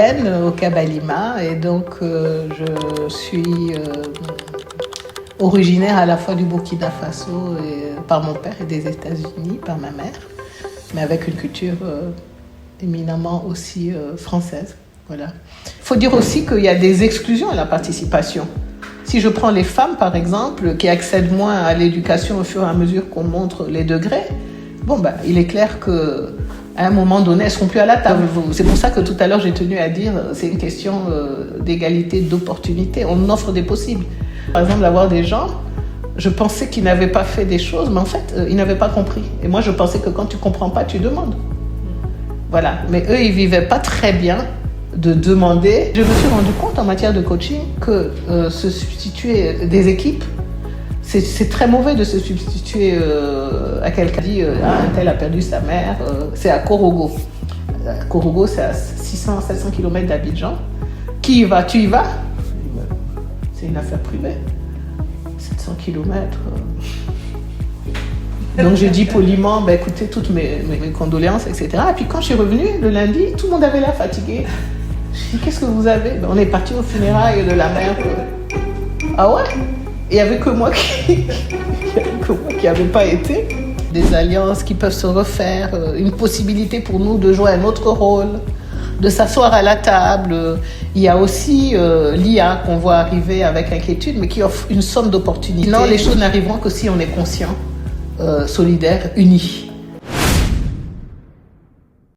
Au Kabalima, et donc je suis originaire à la fois du Burkina Faso par mon père et des États-Unis par ma mère, mais avec une culture éminemment aussi française. Voilà. Il faut dire aussi qu'il y a des exclusions à la participation. Si je prends les femmes, par exemple, qui accèdent moins à l'éducation au fur et à mesure qu'on montre les degrés, il est clair que à un moment donné, elles ne seront plus à la table. C'est pour ça que tout à l'heure, j'ai tenu à dire c'est une question d'égalité, d'opportunité. On offre des possibles. Par exemple, d'avoir des gens, je pensais qu'ils n'avaient pas fait des choses, mais en fait, ils n'avaient pas compris. Et moi, je pensais que quand tu ne comprends pas, tu demandes. Voilà. Mais eux, ils ne vivaient pas très bien de demander. Je me suis rendu compte en matière de coaching que se substituer des équipes, c'est très mauvais de se substituer à quelqu'un qui dit un tel a perdu sa mère. C'est à Korogo. Korogo, c'est à 600-700 km d'Abidjan. Qui y va? Tu y vas? C'est une affaire privée. 700 km. Donc j'ai dit poliment, écoutez, toutes mes condoléances, etc. Et puis quand je suis revenue le lundi, tout le monde avait l'air fatigué. Je dis, qu'est-ce que vous avez? On est parti aux funérailles de la mère. Ah ouais? Il n'y avait que moi qui n'avais pas été. Des alliances qui peuvent se refaire, une possibilité pour nous de jouer un autre rôle, de s'asseoir à la table. Il y a aussi l'IA qu'on voit arriver avec inquiétude, mais qui offre une somme d'opportunités. Non, les choses n'arriveront que si on est conscient, solidaire, unis.